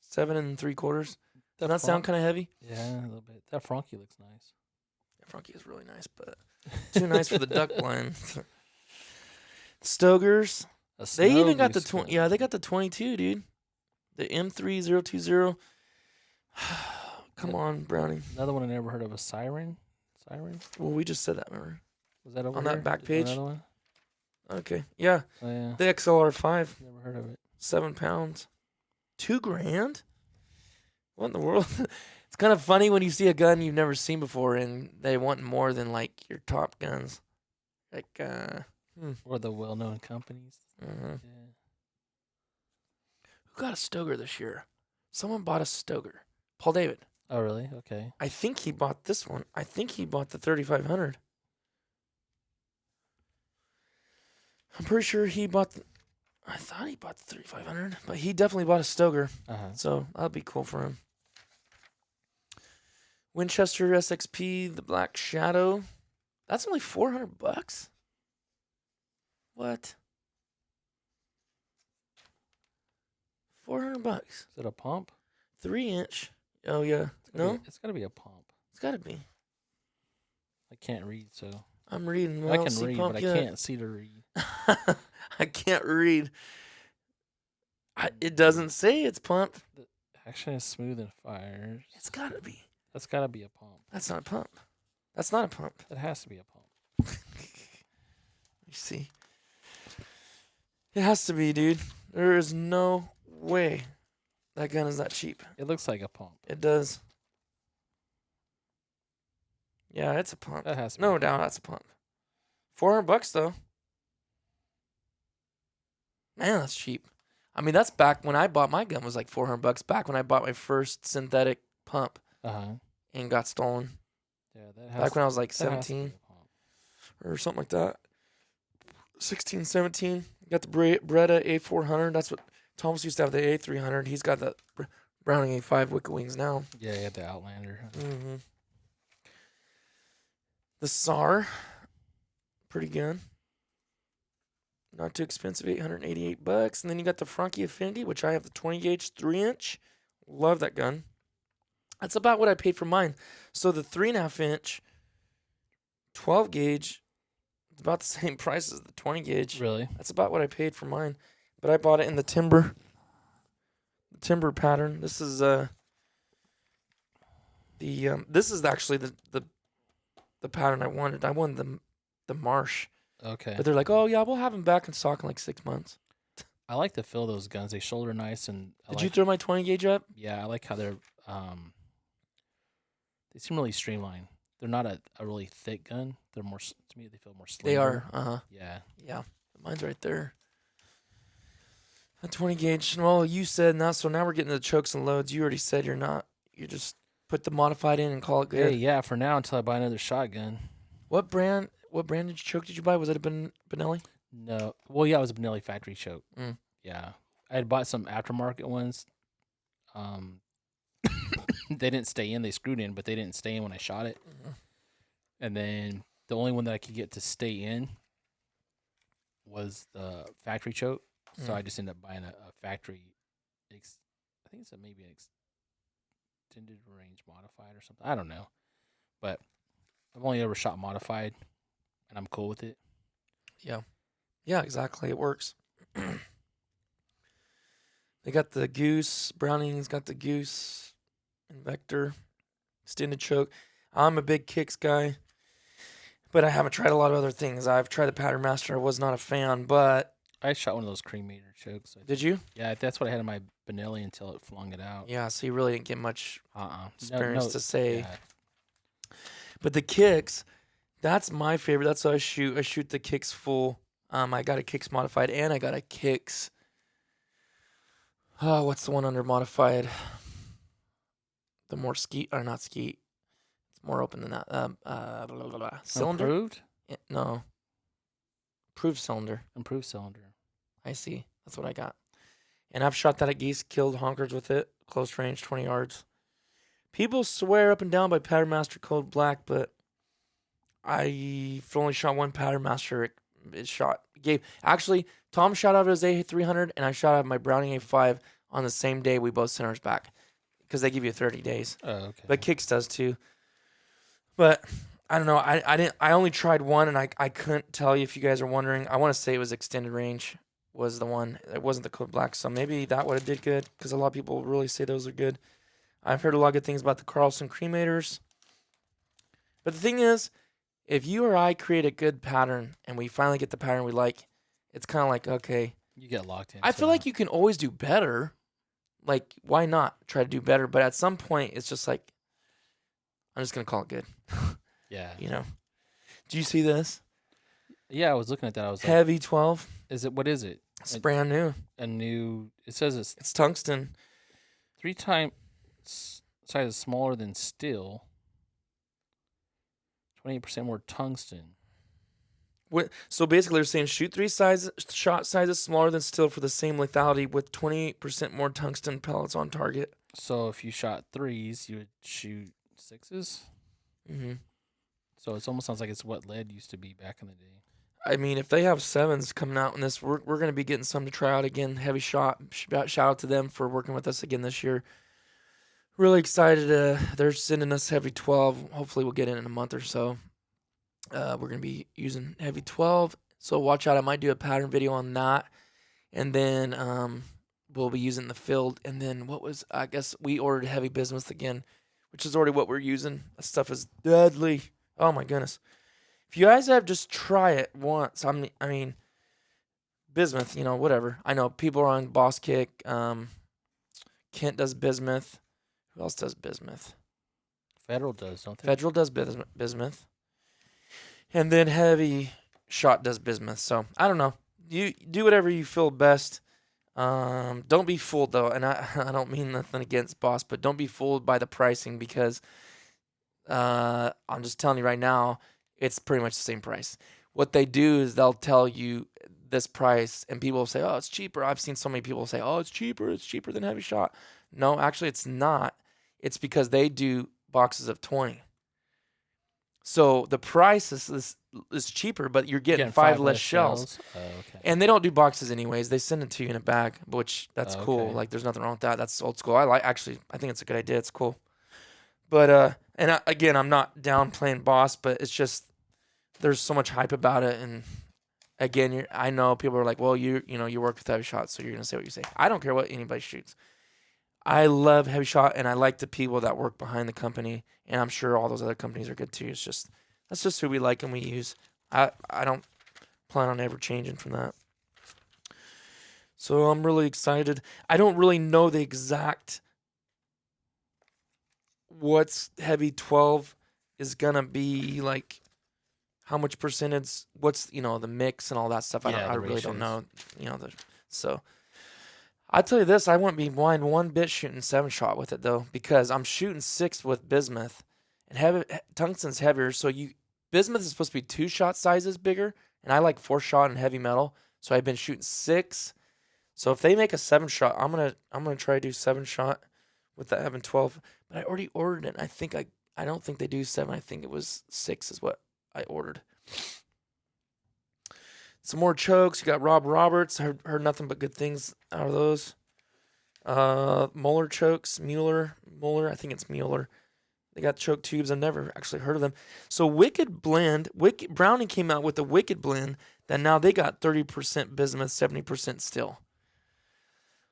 7 3/4. Doesn't that sound kind of heavy? Yeah, a little bit. That Frankie looks nice. Yeah, Frankie is really nice, but too nice for the duck blind. Stogers. They even got the 20. Yeah, they got the 22, dude. The M3020. Come on, Brownie. Another one I never heard of, a Siren. Siren? Well, we just said that, remember? Was that over on here? That back page? Another one? Okay, yeah. Oh, yeah. The XLR5. Never heard of it. 7 pounds. $2,000? What in the world? It's kind of funny when you see a gun you've never seen before and they want more than, like, your top guns. Like, Or the well-known companies. Mm-hmm. Yeah. Who got a Stoger this year? Someone bought a Stoger. Paul David. Oh, really? Okay. I think he bought this one. I think he bought the 3500. I'm pretty sure he bought I thought he bought the 3500, but he definitely bought a Stoger. So that'll be cool for him. Winchester SXP, the Black Shadow. That's only $400. What? $400. Is it a pump? 3-inch. Oh yeah. It's gotta be a pump. It's gotta be. I can't read, so I'm reading. I can read, but I can't see to read. I can't read. It doesn't say it's pump. The action is smooth and fires. It's gotta be. That's gotta be a pump. That's not a pump. That's not a pump. That has to be a pump. You see. It has to be, dude. There is no way that gun is that cheap. It looks like a pump. It does. Yeah, it's a pump. That has to be no doubt that's a pump. $400 though. Man, that's cheap. I mean, that's back when I bought my gun was like $400 back when I bought my first synthetic pump and got stolen. Yeah, that has back when I was like 17 or something like that. 16, 17. Got the Beretta A400. That's what Thomas used to have, the A300. He's got the Browning A5 Wicked Wings now. Yeah, he had the Outlander. Mm-hmm. The SAR. Pretty good. Not too expensive, $888. And then you got the Frankie Affinity, which I have the 20 gauge 3-inch. Love that gun. That's about what I paid for mine. So the 3.5-inch 12 gauge is about the same price as the 20 gauge. Really? That's about what I paid for mine. But I bought it in the timber pattern. This is this is actually the pattern I wanted. I wanted the marsh. Okay. But they're like, oh yeah, we'll have them back in stock in like 6 months. I like to fill those guns. They shoulder nice and. Did you throw my 20 gauge up? Yeah, I like how they're. They seem really streamlined. They're not a really thick gun. They're more to me. They feel more slender. They are. Yeah. Yeah. Mine's right there. A 20 gauge. Well, you said now, so now we're getting to the chokes and loads. You already said you're not. You just put the modified in and call it good. Hey, yeah. For now, until I buy another shotgun. What brand choke did you buy? Was it a Benelli? No. Well, yeah, it was a Benelli factory choke. Mm. Yeah. I had bought some aftermarket ones. They didn't stay in. They screwed in, but they didn't stay in when I shot it. Mm-hmm. And then the only one that I could get to stay in was the factory choke, so I just ended up buying a factory. I think it's maybe an extended range modified or something. I don't know, but I've only ever shot modified, and I'm cool with it. Yeah, exactly. It works. They got the Goose. Browning's got the Goose Invector extended choke. I'm a big kicks guy, but I haven't tried a lot of other things. I've tried the Pattern Master. I was not a fan, but I shot one of those cremator chokes. Did you? Yeah, that's what I had in my Benelli until it flung it out. Yeah, so you really didn't get much experience to say. Yeah. But the kicks, that's my favorite. That's what I shoot. I shoot the kicks full. I got a kicks modified, and I got a kicks. Oh, what's the one under modified? The more skeet, or not skeet. It's more open than that. Cylinder? Improved? No. Improved cylinder. Improved cylinder. I see. That's what I got. And I've shot that at geese, killed honkers with it. Close range, 20 yards. People swear up and down by Pattern Master Code Black, but I've only shot one Pattern Master. It shot. Actually, Tom shot out his A300, and I shot out my Browning A5 on the same day we both sent ours back. Because they give you 30 days. Oh, okay. But Kicks does too. But I don't know. I only tried one, and I couldn't tell you if you guys are wondering. I want to say it was extended range was the one. It wasn't the Code Black, so maybe that would have did good because a lot of people really say those are good. I've heard a lot of good things about the Carlson cremators. But the thing is, if you or I create a good pattern and we finally get the pattern we like, it's kind of like, okay. You get locked in. I feel like you can always do better. Like, why not try to do better? But at some point, it's just like, I'm just going to call it good. Yeah. You know? Do you see this? Yeah, I was looking at that. I was Heavy 12. What is it? It's brand new. It says it's tungsten. 3 times size smaller than steel. 28% more tungsten. So basically, they're saying shoot 3 shot sizes smaller than steel for the same lethality with 28% more tungsten pellets on target. So if you shot 3s, you would shoot 6s? Mm-hmm. So it almost sounds like it's what lead used to be back in the day. I mean, if they have 7s coming out in this, we're going to be getting some to try out again. Heavy shot. Shout out to them for working with us again this year. Really excited. They're sending us heavy 12. Hopefully we'll get in a month or so. We're going to be using heavy 12. So watch out. I might do a pattern video on that. And then we'll be using the field. And then I guess we ordered heavy bismuth again, which is already what we're using. That stuff is deadly. Oh my goodness. If you guys have, just try it once. I mean, bismuth, whatever. I know people are on Boss Kick. Kent does bismuth. Who else does bismuth? Federal does, don't they? Federal does bismuth. And then Heavy Shot does bismuth. So, I don't know. You do whatever you feel best. Don't be fooled, though. And I don't mean nothing against Boss, but don't be fooled by the pricing because I'm just telling you right now, it's pretty much the same price. What they do is they'll tell you this price, and people will say, oh, it's cheaper. I've seen so many people say, oh, it's cheaper than Heavy Shot. No, actually, it's not. It's because they do boxes of 20. So the price is cheaper, but you're getting 5 less shells. Oh, okay. And they don't do boxes anyways. They send it to you in a bag, which that's cool. Like, there's nothing wrong with that. That's old school. I think it's a good idea. It's cool. But again, I'm not downplaying Boss, but it's just there's so much hype about it. And again, I know people are like, well, you work with Heavy Shot, so you're gonna say what you say. I don't care what anybody shoots. I love Heavy Shot, and I like the people that work behind the company, and I'm sure all those other companies are good too. That's just who we like and we use. I don't plan on ever changing from that. So I'm really excited. I don't really know the exact what's Heavy 12 is gonna be like, how much percentage, what's the mix and all that stuff. I really don't know. So I'll tell you this, I wouldn't be blind one bit shooting 7-shot with it though, because I'm shooting 6 with bismuth, and tungsten's heavier. So bismuth is supposed to be 2-shot sizes bigger, and I like 4-shot and heavy metal. So I've been shooting 6. So if they make a 7-shot, I'm gonna try to do 7-shot with the Evan 12. But I already ordered it. I don't think they do 7. I think it was 6 is what I ordered. Some more chokes. You got Rob Roberts. Heard nothing but good things out of those. Mueller chokes. Mueller. I think it's Mueller. They got choke tubes. I've never actually heard of them. So Wicked Blend. Brownie came out with a Wicked Blend that now they got 30% bismuth, 70% still.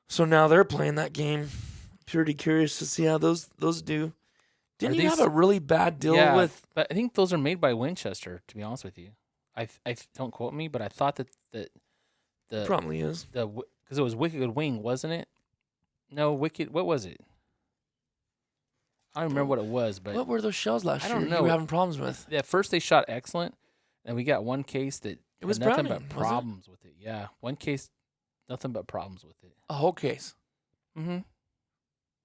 So now they're playing that game. Pretty curious to see how those do. Didn't you have a really bad deal with? But I think those are made by Winchester. To be honest with you, I don't quote me, but I thought that the probably is because it was Wicked Wing, wasn't it? No, Wicked. What was it? I don't remember what it was, but what were those shells last year? I don't know. You were having problems with. At first, they shot excellent, and we got one case that it was had nothing Browning, but problems with it. Yeah, one case, nothing but problems with it. A whole case. Mm-hmm.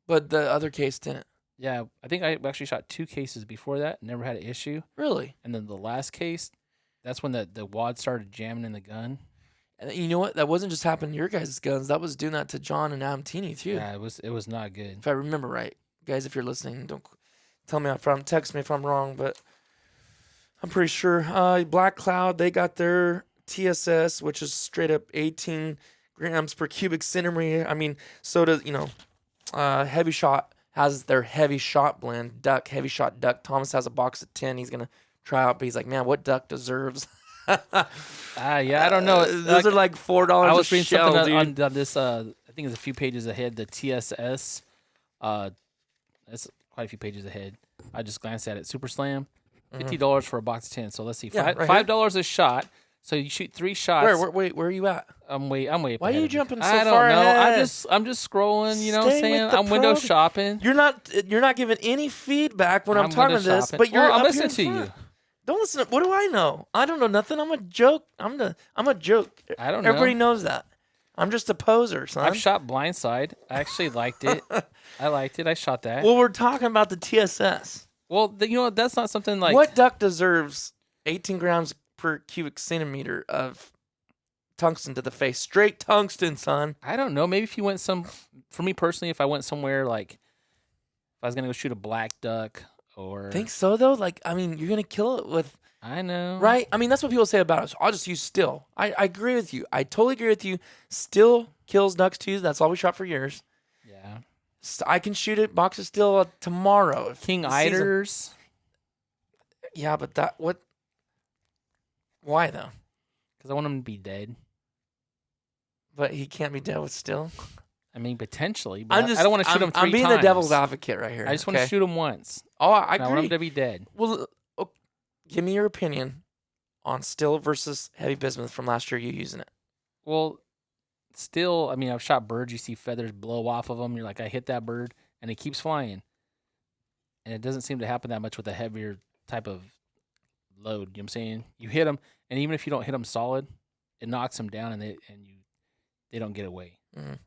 But the other case didn't. Yeah, I think I actually shot 2 cases before that, never had an issue. Really? And then the last case, that's when the wad started jamming in the gun. And you know what? That wasn't just happening to your guys' guns. That was doing that to John and Adam Teeny too. Yeah, it was not good. If I remember right. Guys, if you're listening, don't tell me text me if I'm wrong, but I'm pretty sure. Black Cloud, they got their TSS, which is straight up 18 grams per cubic centimeter. I mean, so does, Heavy Shot has their Heavy Shot blend, Heavy Shot Duck. Thomas has a box of 10 he's going to try out, but he's like, man, what duck deserves? Yeah, I don't know. Those are like $4 I was reading shell, something on this, I think it's a few pages ahead, the TSS. That's quite a few pages ahead. I just glanced at it. Super Slam, $50 for a box of 10. So let's see, $5 a shot. So you shoot 3 shots. Where are you at? I'm way up. Why are you jumping so I don't far know. ahead? I'm just scrolling. You know what I'm Stay saying? with the I'm window program. shopping. You're not giving any feedback when I'm talking window this, shopping. but you're I'm up listening to here in you. front. Don't listen. What do I know? I don't know nothing. I'm a joke. I'm a joke. I don't know. Everybody knows that. I'm just a poser, son. I've shot Blindside. I actually liked it. I liked it. I shot that. Well, we're talking about the TSS. Well, that's not something like What duck deserves 18 grams per cubic centimeter of tungsten to the face? Straight tungsten, son. I don't know. Maybe if you went for me personally, if I went somewhere like if I was gonna go shoot a black duck or Think so though? Like, I mean, you're gonna kill it with. I know. Right? I mean, that's what people say about us. I'll just use still. I agree with you. I totally agree with you. Still kills ducks too. That's all we shot for years. Yeah. I can shoot it, box of still tomorrow. King Eiders. Yeah, but what? Why though? Because I want him to be dead. But he can't be dead with still. I mean, potentially. But I don't want to shoot him 3 times. I'm being the devil's advocate right here. I just want to shoot him once. Oh, I agree. I want him to be dead. Well, give me your opinion on still versus heavy bismuth from last year. You using it? Well, still, I mean, I've shot birds. You see feathers blow off of them. You're like, I hit that bird, and it keeps flying. And it doesn't seem to happen that much with a heavier type of load. You know what I'm saying? You hit them, and even if you don't hit them solid, it knocks them down, and they don't get away. Mm.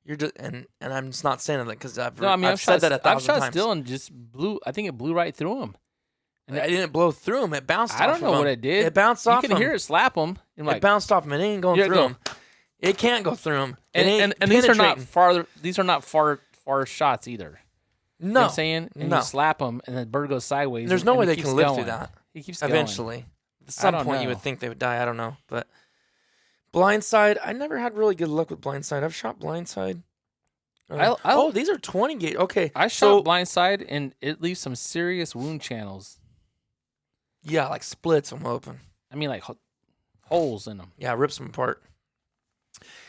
You're just and I'm just not saying that because I've I've said that 1,000 times. I've shot still and just blew. I think it blew right through him. And I didn't blow through him. It bounced. I don't know what it did. It bounced off. You can hear it slap him. It bounced off him. It ain't going through him. It can't go through him. And these are not farther. These are not far shots either. No, you know what I'm saying, and no. you slap him, and the bird goes sideways. There's no way they can live through that. He keeps going. Eventually. At some point, you would think they would die. I don't know, but Blindside. I never had really good luck with Blindside. I've shot Blindside. These are 20 gauge. Okay, I shot Blindside, and it leaves some serious wound channels. Yeah, like splits them open. I mean, like holes in them. Yeah, rips them apart.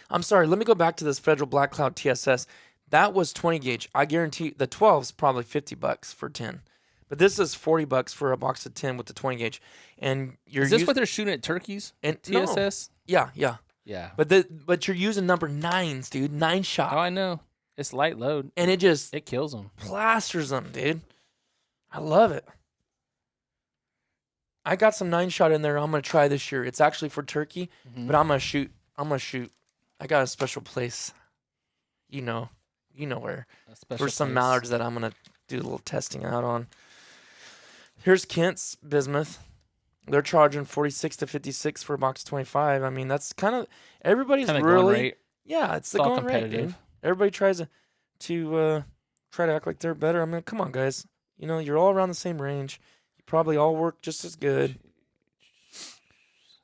I'm sorry. Let me go back to this Federal Black Cloud TSS. That was 20 gauge. I guarantee the 12's probably $50 for 10. But this is $40 for a box of 10 with the 20 gauge. And is this what they're shooting at turkeys? And TSS? No. Yeah. But you're using number 9s, dude. 9 shot. Oh, I know. It's light load. And it kills them. Plasters them, dude. I love it. I got some 9 shot in there I'm going to try this year. It's actually for turkey, but I'm going to shoot. I got a special place. You know where. For some mallards that I'm going to do a little testing out on. Here's Kent's bismuth. They're charging 46 to 56 for a box of 25. I mean, that's kind of everybody's kinda really going rate. Yeah, it's the going rate, dude. Everybody tries to try to act like they're better. I mean, come on, guys. You're all around the same range. You probably all work just as good.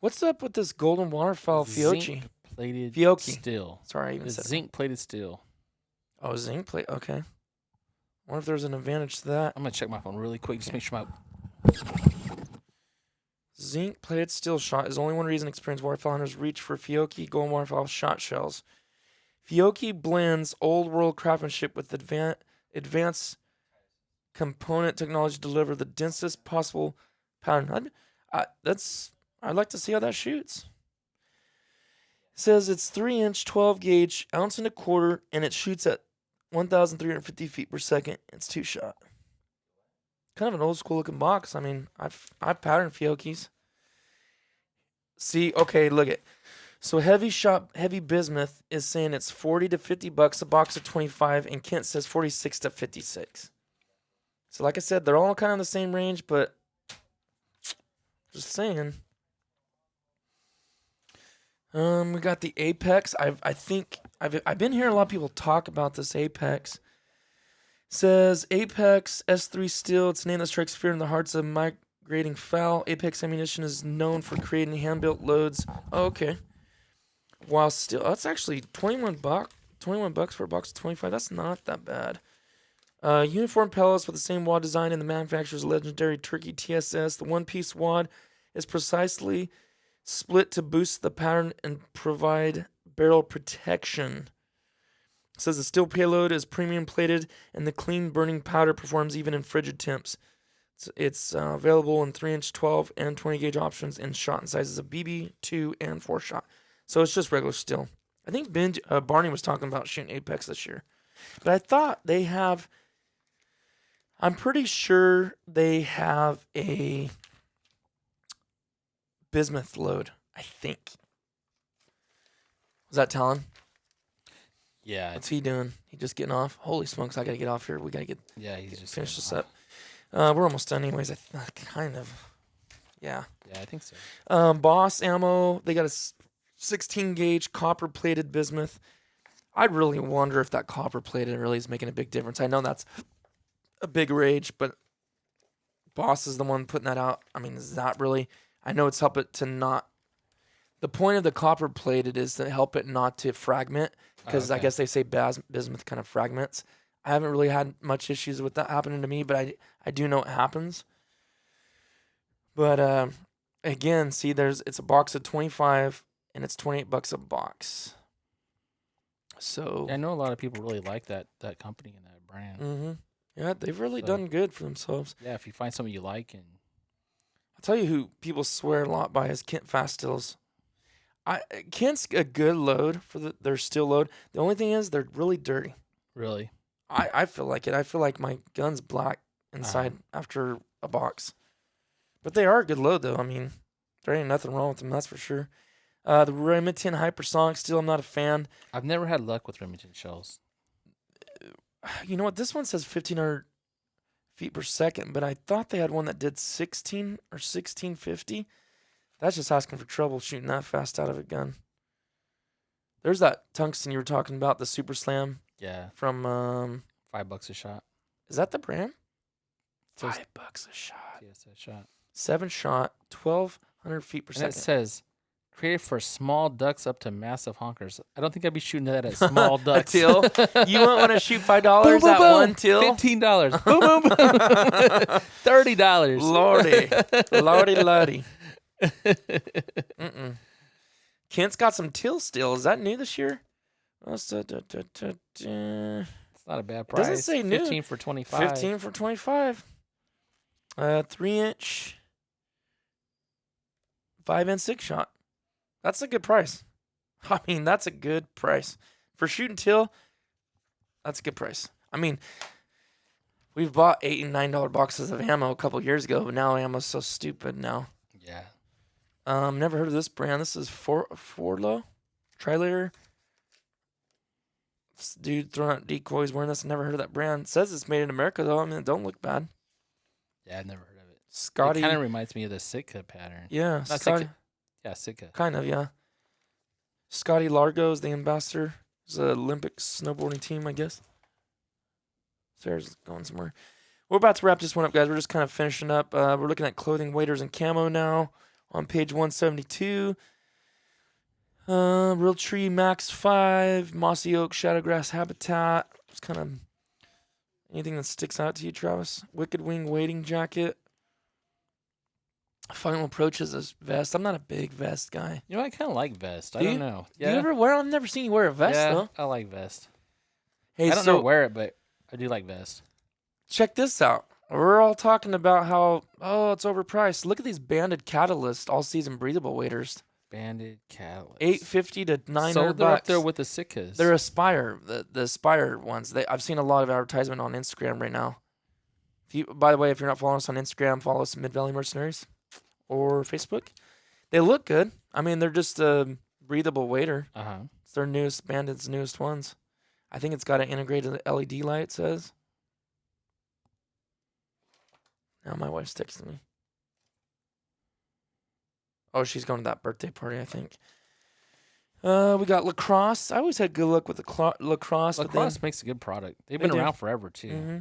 What's up with this golden waterfowl Fiocchi? Zinc plated Fiocchi. steel. Sorry, I even It's said zinc plated steel. Oh, zinc plate. Okay. I wonder if there's an advantage to that. I'm gonna check my phone really quick. Just make sure Zinc plated steel shot is only one reason experienced waterfowl hunters reach for Fiocchi golden waterfowl shot shells. Fiocchi blends old world craftsmanship with advanced component technology to deliver the densest possible pattern. I'd like to see how that shoots. It says it's 3-inch, 12 gauge, ounce and a quarter, and it shoots at 1,350 feet per second. It's 2-shot. Kind of an old school looking box. I mean, I've patterned Fiocchis. See, okay, look at. So Heavy Bismuth is saying it's $40 to $50 a box of 25, and Kent says 46 to 56. So like I said, they're all kind of in the same range, but just saying. We got the Apex. I've been hearing a lot of people talk about this Apex. It says Apex S3 steel. It's a name that strikes fear in the hearts of migrating fowl. Apex ammunition is known for creating hand-built loads. Oh, okay. While steel, that's actually $21 for a box of 25. That's not that bad. Uniform pellets with the same wad design in the manufacturer's legendary Turkey TSS. The one-piece wad is precisely split to boost the pattern and provide barrel protection. It says the steel payload is premium plated and the clean burning powder performs even in frigid temps. It's available in 3-inch, 12, and 20 gauge options in shot and sizes of BB, 2, and 4 shot. So it's just regular steel. I think Barney was talking about shooting Apex this year. But I thought they have... I'm pretty sure they have a bismuth load, I think. Was that Talon? Yeah. What's he doing? He just getting off? Holy smokes, I got to get off here. We got to He's just finish this off. up. We're almost done anyways. Kind of. Yeah. Yeah, I think so. Boss ammo, they got a 16 gauge copper plated bismuth. I really wonder if that copper plated really is making a big difference. I know that's a big rage, but Boss is the one putting that out. I mean, is that really? I know it's help it to not. The point of the copper plated is to help it not to fragment, because I guess they say bismuth kind of fragments. I haven't really had much issues with that happening to me, but I do know it happens. But again, see, it's a box of 25 and it's $28 a box. So I know a lot of people really like that company and that brand. Mm-hmm. Yeah, they've really done good for themselves. Yeah, if you find something you like, and I'll tell you who people swear a lot by is Kent Fast Stills. Kent's a good load for their steel load. The only thing is they're really dirty. Really, I feel like it. I feel like my gun's black inside after a box. But they are a good load, though. I mean, there ain't nothing wrong with them, that's for sure. The Remington Hypersonic steel, I'm not a fan. I've never had luck with Remington shells. You know what? This one says 1,500 feet per second, but I thought they had one that did 16 or 1650. That's just asking for trouble shooting that fast out of a gun. There's that tungsten you were talking about, the Super Slam. Yeah. From $5 a shot. Is that the brand? So $5 a shot. Yes, a shot. 7-shot, 1,200 feet per And second. it says created for small ducks up to massive honkers. I don't think I'd be shooting that at small ducks. Teal. You wouldn't want to shoot $5 boom, boom, at boom. one teal? $15. Boom, boom, boom. $30. Lordy. Kent's got some teal still. Is that new this year? It's not a bad price. Doesn't say new. 15 for 25. 15 for 25. 3-inch, 5 and 6 shot. That's a good price. I mean, that's a good price for shooting teal. That's a good price. I mean, we've bought $8 and $9 boxes of ammo a couple years ago, but now ammo's so stupid now. Yeah. Never heard of this brand. This is Forlo Tri-Layer. This dude throwing out decoys wearing this. Never heard of that brand. It says it's made in America though. I mean, it don't look bad. Yeah, I've never heard of it. Scotty. It kind of reminds me of the Sitka pattern. Yeah, Not Scotty. Sitka. Yeah, Sitka. Kind of, yeah. Scotty Largo is the ambassador. It's an Olympic snowboarding team, I guess. Sarah's going somewhere. We're about to wrap this one up, guys. We're just kind of finishing up. We're looking at clothing, waders, and camo now on page 172. Real Tree Max 5, Mossy Oak Shadowgrass Habitat. It's kind of anything that sticks out to you, Travis. Wicked Wing Wading Jacket. Final Approach is a vest. I'm not a big vest guy. You know, I kind of like vest. I Do don't you? know. Do you ever wear? I've never seen you wear a vest though. I like vest. Hey, I don't so never wear it, but I do like vest. check this out. We're all talking about how it's overpriced. Look at these Banded Catalyst all season breathable waders. Banded Catalyst. $850 to $900. So they're up there with the Sitkas. They're Aspire, the Aspire ones. I've seen a lot of advertisement on Instagram right now. By the way, if you're not following us on Instagram, follow us at Mid Valley Mercenaries or Facebook. They look good. I mean, they're just a breathable wader. It's their newest, Banded's newest ones. I think it's got an integrated LED light, it says. Now my wife's texting me. Oh, she's going to that birthday party, I think. We got Lacrosse. I always had good luck with the Lacrosse. Lacrosse makes a good product. They've been around forever, too. Mm-hmm.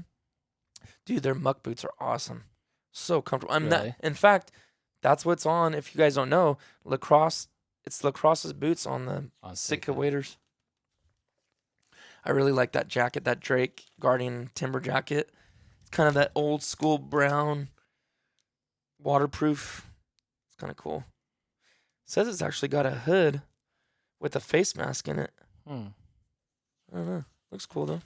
Dude, their muck boots are awesome. So comfortable. Really? In fact, that's what's on. If you guys don't know, Lacrosse, it's Lacrosse's boots on the Sitka waders. I really like that jacket, that Drake Guardian Timber jacket. It's kind of that old school brown, waterproof. It's kind of cool. It says it's actually got a hood with a face mask in it. I don't know. Looks cool, though.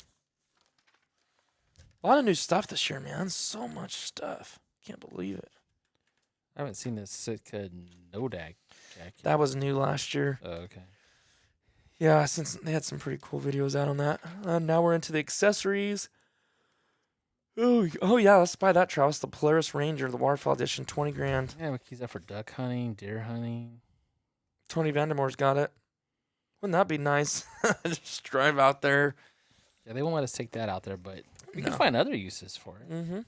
A lot of new stuff this year, man. So much stuff. Can't believe it. I haven't seen this Sitka Nodag jacket. That was new last year. Oh, okay. Yeah, since they had some pretty cool videos out on that. Now we're into the accessories. Oh yeah, let's buy that, Travis. The Polaris Ranger, the Waterfowl Edition, $20,000. Yeah, we use that for duck hunting, deer hunting. Tony Vandermore's got it. Wouldn't that be nice? Just drive out there. Yeah, they won't let us take that out there, but we can find other uses for it. Mm-hmm.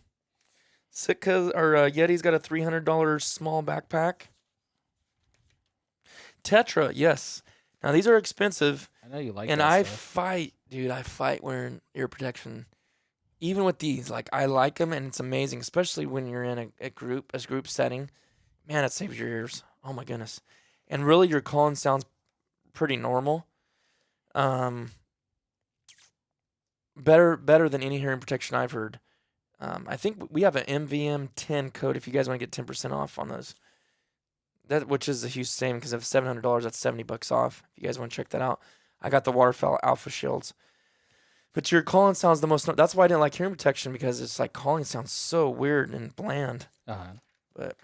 Sitka or Yeti's got a $300 small backpack. Tetra, yes. Now these are expensive. I know you like and that I stuff. fight, dude. I fight wearing ear protection. Even with these, like I like them, and it's amazing, especially when you're in a group setting. Man, it saves your ears. Oh my goodness. And really, your calling sounds pretty normal. Better than any hearing protection I've heard. I think we have an MVM 10 code if you guys want to get 10% off on those. Which is a huge saving because of $700, that's $70 off. If you guys want to check that out, I got the Waterfowl Alpha Shields. But your calling sounds the most. That's why I didn't like hearing protection, because it's like calling sounds so weird and bland. But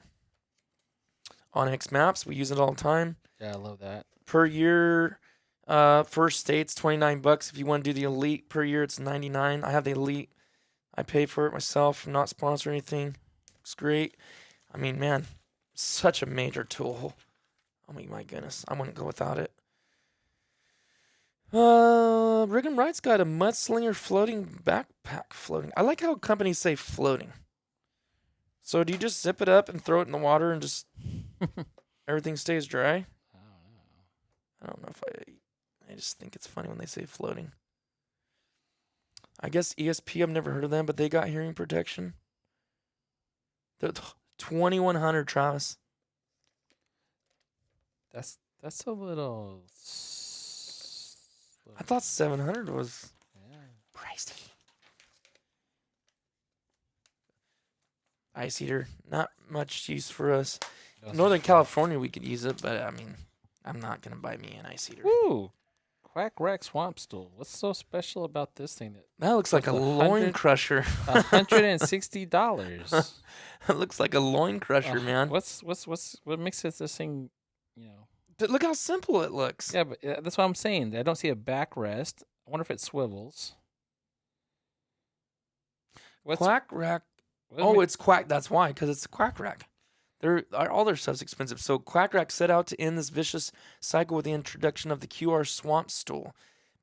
Onyx Maps, we use it all the time. Yeah, I love that. Per year, first state's $29. If you want to do the Elite per year, it's $99. I have the Elite. I pay for it myself. I'm not sponsored or anything. It's great. I mean, man, such a major tool. I mean, my goodness, I wouldn't go without it. Rig and Right's got a Mudslinger floating backpack floating. I like how companies say floating. So do you just zip it up and throw it in the water and just everything stays dry? I don't know if I just think it's funny when they say floating. I guess ESP, I've never heard of them, but they got hearing protection. They're $2,100, Travis. That's a little. I thought $700 was pricey. Ice heater, not much use for us. Northern California, we could use it, but I mean, I'm not gonna buy me an ice heater. Ooh, Quack Rack Swamp Stool. What's so special about this thing? That looks like a loin crusher. $160. That looks like a loin crusher, man. What makes this thing? You know. But look how simple it looks. Yeah, but that's what I'm saying. I don't see a backrest. I wonder if it swivels. Quack Rack. It's Quack. That's why, because it's a Quack Rack. All their stuff's expensive. So Quack Rack set out to end this vicious cycle with the introduction of the QR Swamp Stool.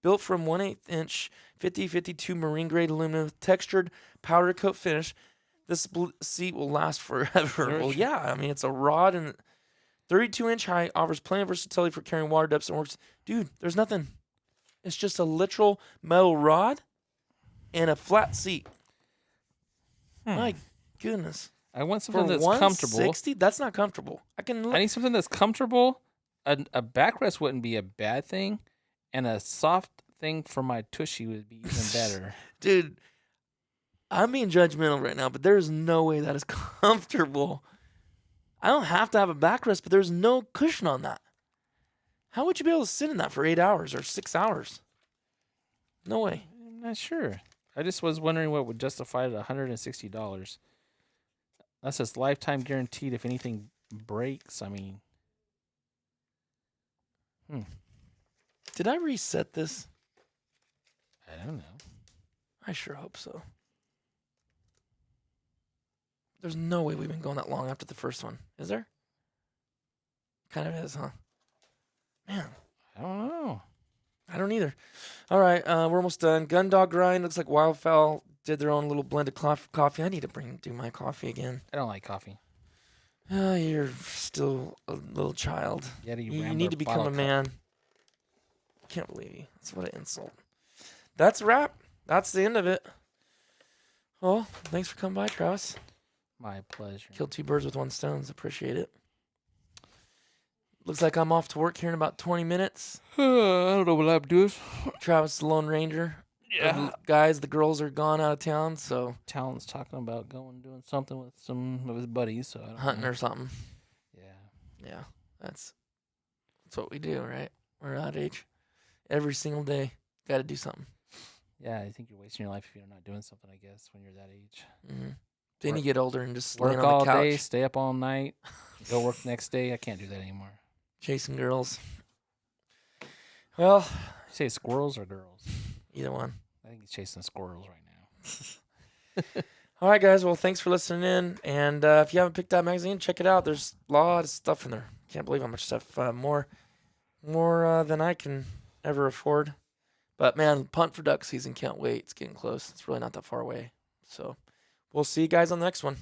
Built from 1/8 inch 50-52 marine grade aluminum with textured powder coat finish, this seat will last forever. Well, yeah, I mean, it's a rod and 32-inch height, offers plenty of versatility for carrying water depths and works. Dude, there's nothing. It's just a literal metal rod and a flat seat. My goodness. I want something For that's comfortable. $160? That's not comfortable. I need something that's comfortable. A backrest wouldn't be a bad thing, and a soft thing for my tushy would be even better. Dude, I'm being judgmental right now, but there's no way that is comfortable. I don't have to have a backrest, but there's no cushion on that. How would you be able to sit in that for 8 hours or 6 hours? No way. I'm not sure. I just was wondering what would justify it at $160. That's just lifetime guaranteed if anything breaks. I mean, Did I reset this? I don't know. I sure hope so. There's no way we've been going that long after the first one. Is there? Kind of is, huh? Man. I don't know. I don't either. All right, we're almost done. Gundog Grind. Looks like Wildfowl did their own little blended coffee. I need to do my coffee again. I don't like coffee. You're still a little child. Yeah, You need to become a man. Can't believe you. That's what an insult. That's a wrap. That's the end of it. Well, thanks for coming by, Travis. My pleasure. Killed 2 birds with 1 stone. Appreciate it. Looks like I'm off to work here in about 20 minutes. I don't know what I'm doing. Travis, the Lone Ranger. Yeah. Guys, the girls are gone out of town, so Talon's talking about doing something with some of his buddies. So I don't hunting know. or something. Yeah. Yeah, that's what we do, right? We're that age. Every single day, got to do something. Yeah, I think you're wasting your life if you're not doing something, I guess, when you're that age. Mm-hmm. Then you get older and just Work laying on all the couch. day, stay up all night, go work the next day. I can't do that anymore. Chasing girls. Well, You say squirrels or girls? either one. I think he's chasing squirrels right now. All right, guys. Well, thanks for listening in. And if you haven't picked that magazine, check it out. There's a lot of stuff in there. Can't believe how much stuff. More than I can ever afford. But, man, punt for duck season. Can't wait. It's getting close. It's really not that far away. So we'll see you guys on the next one.